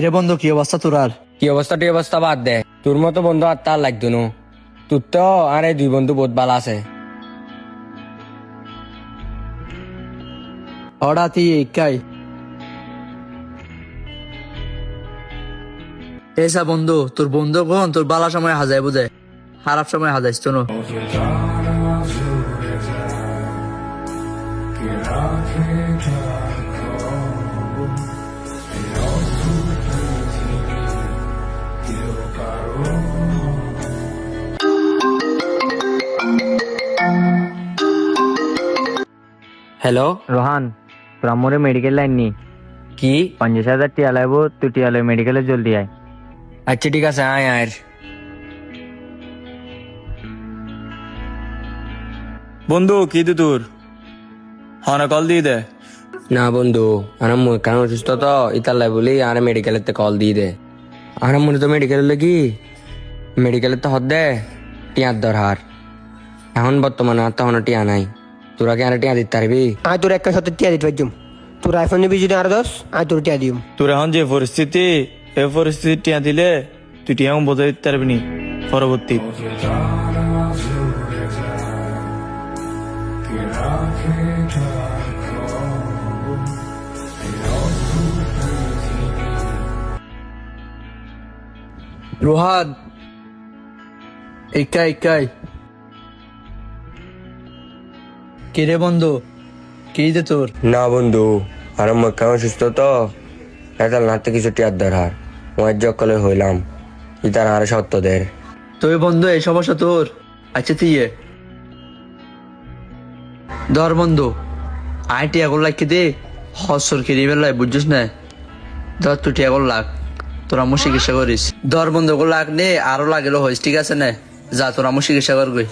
রে বন্ধু, কি অবস্থা তোর? আর কি অবস্থা টি অবস্থা বাদ দে, তোর মতো বন্ধু আর তার লাগতো না। তোর তো আর এই দুই বন্ধু বহুত ভালো আছে। হঠাৎ একাই এসা বন্ধু, তোর বন্ধু কোন? তোর বালা সময় হাজায় বুঝে, খারাপ সময় হাজাইস তো না। হ্যালো, রোহান, তোর আম্মুরে মেডিকেল লাইন নি কি? 50,000 টিয়া লাগবো, তুই টিয়া লই মেডিকেলে জলদি আয়। আচ্ছা ঠিক আছে, আয় আয়। বন্ধু কি দু তোর হনে কল দিয়ে দে। না বন্ধু, আর মুই কারণ অসুস্থ তো ইতালাই বলি আর মেডিকেলের কল দিয়ে দে। আর মনে তো মেডিকেলের লাগি মেডিকেলের তো হদ দে টিয়ার দরহার। এখন বর্তমানে আর তখন টিয়া নাই। তোরা কি আর টিয়া দিতে পারবি? আয় তোর একটা সত্তর টিয়া দিতে পারছুম। তোর আইফোন নিবি যদি আরো 10, আয় তোর টিয়া দিম। তোর এখন যে পরিস্থিতি, এই পরিস্থিতি টিয়া দিলে তুই টিয়া বোঝাই দিতে পারবি নি পরবর্তী। রোহান, একাই রে বন্ধু, কি দে তোর? না বন্ধু, আর মুই কেমন সুস্থ তো এতাল নাতে কিছু টিয়ার দরহার। মুয়ের জকলে হইলাম ইতার আর সত্যদের। তুই বন্ধু এই সমস্যা তোর? আচ্ছা তুই ধর বন্ধু, আয় টিয়াগুলো লাগকে দে, হসর কেড়ে বেলায় বুঝছিস না? ধর তুই টিয়াগুলো লাগ, তোর আম্মু চিকিৎসা করিস। ধর বন্ধু গুলো লাগ নে, আরো লাগেলো হইস, ঠিক আছে না? যা তোর আম্মু চিকিৎসা করবি।